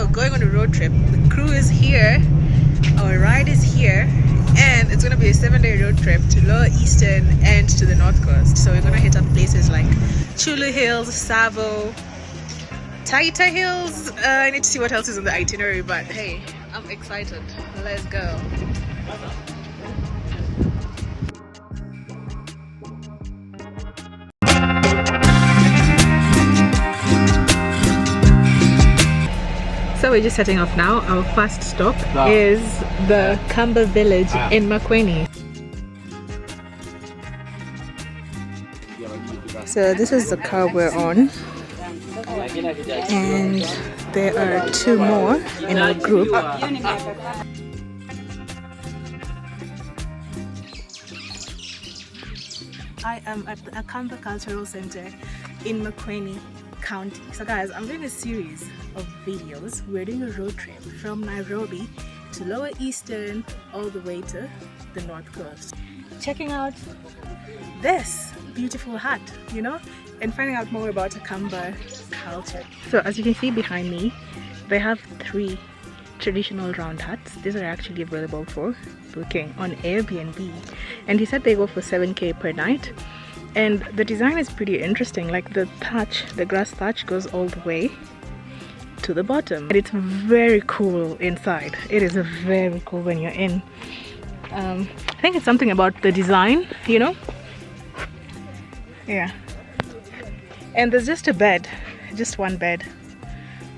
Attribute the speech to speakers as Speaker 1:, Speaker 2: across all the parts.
Speaker 1: Going on a road trip. The crew is here, our ride is here, and it's going to be a 7-day road trip to Lower Eastern and to the North Coast. So we're going to hit up places like Chulu Hills, Savo, Taita Hills. I need to see what else is on the itinerary, but hey, I'm excited. Let's go. So we're just setting off now. Our first stop is the Kamba village in Makueni. So this is the car we're on, and there are 2 more in our group. I am at the Akamba Cultural Center in Makueni County. So guys, I'm doing a series of videos. We're doing a road trip from Nairobi to Lower Eastern all the way to the North Coast. Checking out this beautiful hut, you know, and finding out more about Akamba culture. So as you can see behind me, they have 3 traditional round huts. These are actually available for booking on Airbnb, and he said they go for 7k per night. And the design is pretty interesting. Like the thatch, the grass thatch goes all the way to the bottom, and it's very cool inside. It is very cool when you're in. I think it's something about the design, you know. Yeah, and there's just a bed, just one bed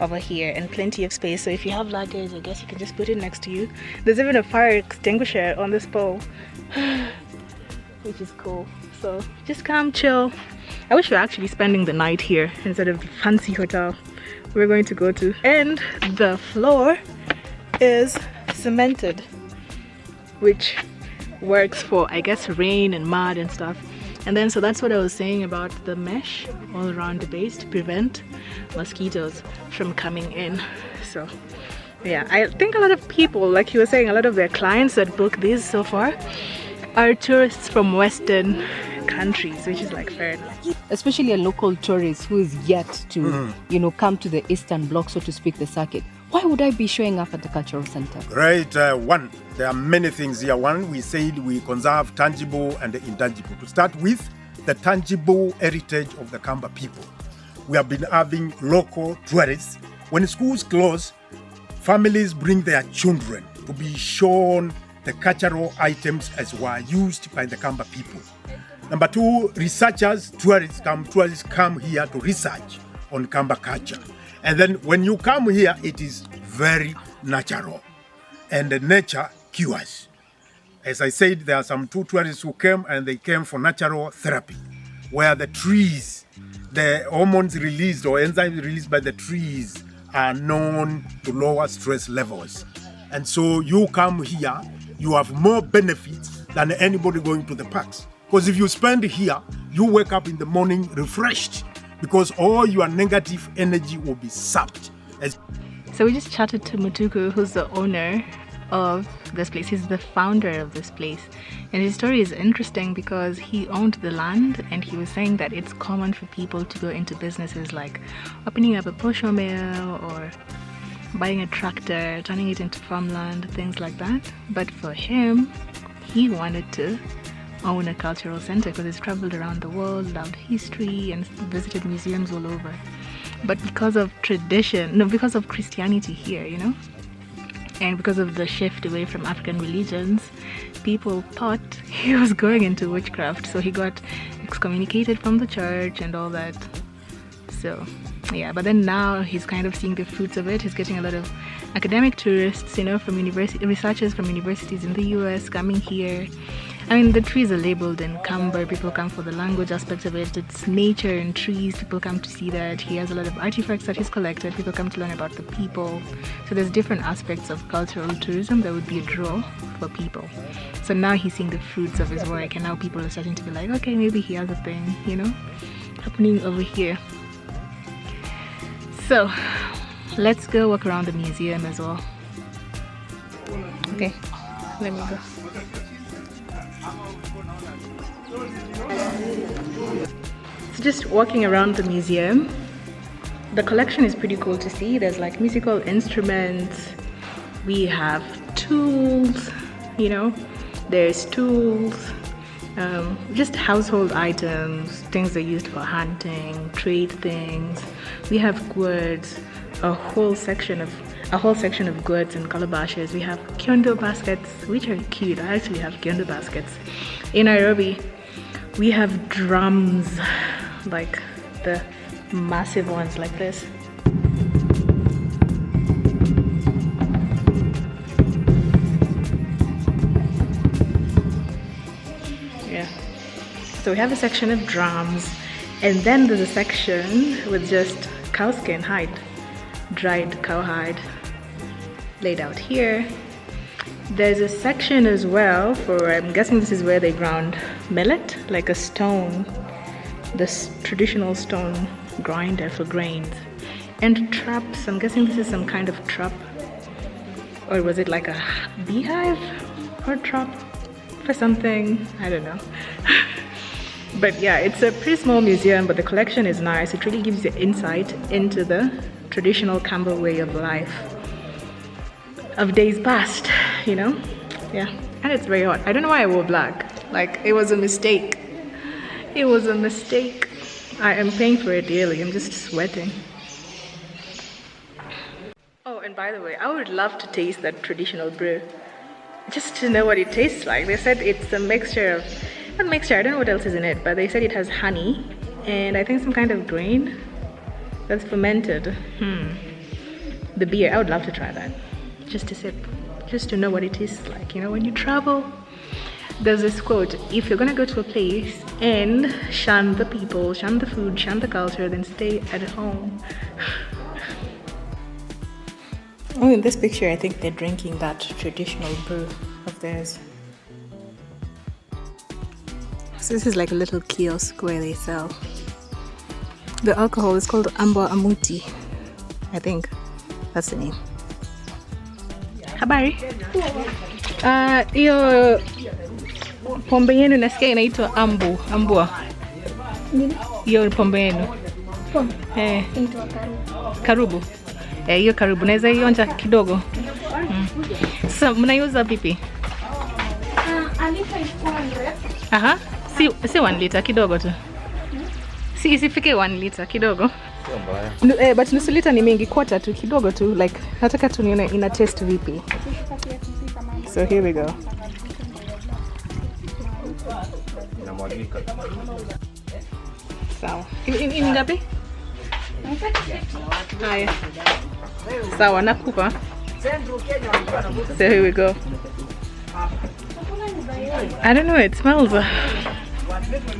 Speaker 1: over here, and plenty of space. So if you have luggage, I guess you can just put it next to you. There's even a fire extinguisher on this pole, which is cool. So just come chill. I wish we were actually spending the night here instead of the fancy hotel we're going to go to. And the floor is cemented, which works for, I guess, rain and mud and stuff. And then, so that's what I was saying about the mesh all around the base to prevent mosquitoes from coming in. So yeah, I think a lot of people, like you were saying, a lot of their clients that book these so far are tourists from Western countries, which is like fair enough.
Speaker 2: Especially a local tourist who is yet to, you know, come to the Eastern Bloc, so to speak, the circuit. Why would I be showing up at the cultural center?
Speaker 3: Right. One, there are many things here. One, we said we conserve tangible and intangible. To start with, the tangible heritage of the Kamba people. We have been having local tourists. When schools close, families bring their children to be shown the cultural items as were used by the Kamba people. Number 2, researchers, tourists come here to research on Kamba culture. And then when you come here, it is very natural, and the nature cures. As I said, there are some 2 tourists who came, and they came for natural therapy, where the trees, the hormones released or enzymes released by the trees are known to lower stress levels. And so you come here, you have more benefits than anybody going to the parks. Because if you spend here, you wake up in the morning refreshed, because all your negative energy will be sapped.
Speaker 1: So we just chatted to Mutuku, who's the owner of this place. He's the founder of this place, and his story is interesting because he owned the land, and he was saying that it's common for people to go into businesses like opening up a posho mill or buying a tractor, turning it into farmland, things like that. But for him, he wanted to own a cultural center because he's traveled around the world, loved history, and visited museums all over. But because of because of Christianity here, you know, and because of the shift away from African religions, people thought he was going into witchcraft, so he got excommunicated from the church and all that. So yeah, but then now he's kind of seeing the fruits of it. He's getting a lot of academic tourists, you know, from researchers from universities in the US coming here. I mean, the trees are labeled in Kamba. People come for the language aspect of it. It's nature and trees. People come to see that. He has a lot of artifacts that he's collected. People come to learn about the people. So there's different aspects of cultural tourism that would be a draw for people. So now he's seeing the fruits of his work, and now people are starting to be like, okay, maybe he has a thing, you know, happening over here. So let's go walk around the museum as well. Okay, let me go. So just walking around the museum, the collection is pretty cool to see. There's like musical instruments, we have tools, you know, there's tools, just household items, things that are used for hunting, trade things. We have gourds, a whole section of gourds and calabashes. We have kiondo baskets, which are cute. I actually have kiondo baskets. In Nairobi, we have drums, like the massive ones like this. Yeah. So we have a section of drums, and then there's a section with just cowskin hide, dried cow hide, laid out here. There's a section as well for, I'm guessing this is where they ground millet, like a stone, this traditional stone grinder for grains. And traps, I'm guessing this is some kind of trap, or was it like a beehive or trap for something, I don't know. But yeah, it's a pretty small museum, but the collection is nice. It really gives you insight into the traditional Kamba way of life of days past, you know. Yeah, and it's very hot. I don't know why I wore black, like it was a mistake. It was a mistake. I am paying for it dearly. I'm just sweating. Oh, and by the way, I would love to taste that traditional brew, just to know what it tastes like. They said it's a mixture of, not mixture, I don't know what else is in it, but they said it has honey and I think some kind of grain that's fermented. The beer, I would love to try that, just to sip, just to know what it tastes like. You know, when you travel, there's this quote: if you're gonna go to a place and shun the people, shun the food, shun the culture, then stay at home. Oh, in this picture, I think they're drinking that traditional brew of theirs. So this is like a little kiosk where they sell the alcohol. Is called Amba Amuti, I think that's the name. Habari. Hiyo pombe yenu nasikia inaitwa ambua. Hiyo pombe yenu. Karibu. Hiyo karibu. Naweza ionja kidogo. Sasa mnaiuza vipi? Aha. Si 1 liter kidogo tu. Si isifike 1 liter kidogo. But nusu liter ni mingi, quarter tu kidogo tu, like nataka tu nione ina taste vipi. So here we go. Sawa. Ini ngapi? Haya. Sawa, nakupa. So here we go. I don't know, it smells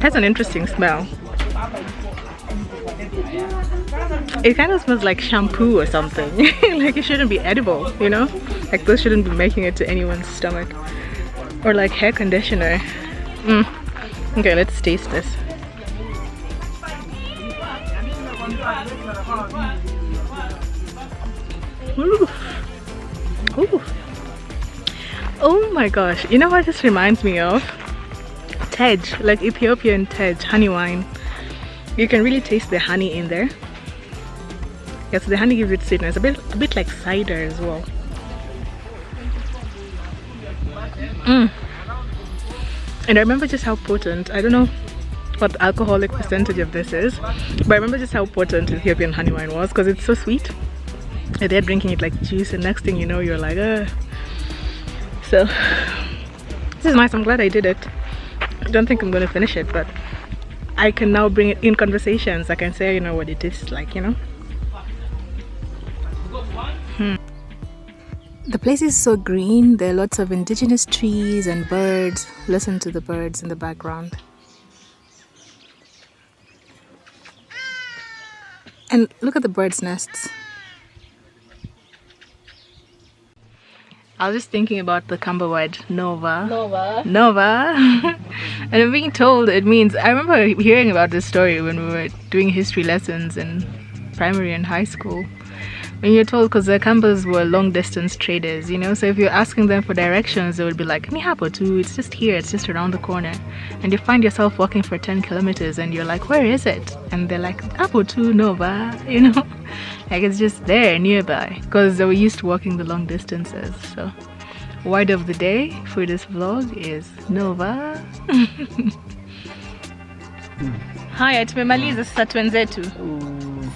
Speaker 1: has an interesting smell. It kind of smells like shampoo or something. Like it shouldn't be edible, you know? Like those shouldn't be making it to anyone's stomach. Or like hair conditioner. Okay, let's taste this. Ooh. Ooh. Oh my gosh, you know what this reminds me of? Tej, like Ethiopian tej, honey wine. You can really taste the honey in there. Yes, the honey gives it sweetness, a bit like cider as well. And I remember just how potent, I don't know what the alcoholic percentage of this is, but I remember just how potent Ethiopian honey wine was, because it's so sweet. And they're drinking it like juice, and next thing you know, you're like, So, this is nice. I'm glad I did it. I don't think I'm going to finish it, but I can now bring it in conversations. I can say, you know, what it is like, you know. The place is so green. There are lots of indigenous trees and birds. Listen to the birds in the background. And look at the birds' nests. I was just thinking about the Kamba word Nova. And I'm being told it means, I remember hearing about this story when we were doing history lessons in primary and high school. when you're told, because the Kambas were long distance traders, you know, so if you're asking them for directions, they would be like, ni hapo tu, it's just here, it's just around the corner. And you find yourself walking for 10 kilometers and you're like, where is it? And they're like, hapo tu nova, you know, like it's just there nearby, because they were used to walking the long distances. So word of the day for this vlog is nova. Haya, tumemaliza sasa, twenzetu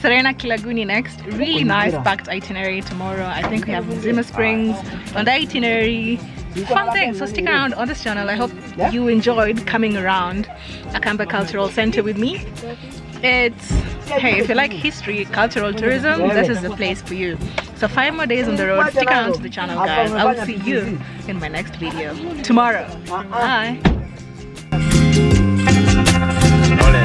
Speaker 1: Serena Kilaguni next. Really nice packed itinerary tomorrow. I think we have Zima Springs on the itinerary. Fun thing, so stick around on this channel. I hope you enjoyed coming around Akamba Cultural Center with me. It's, hey, if you like history, cultural tourism, this is the place for you. So 5 more days on the road. Stick around to the channel, guys. I will see you in my next video tomorrow. Bye.
Speaker 3: No le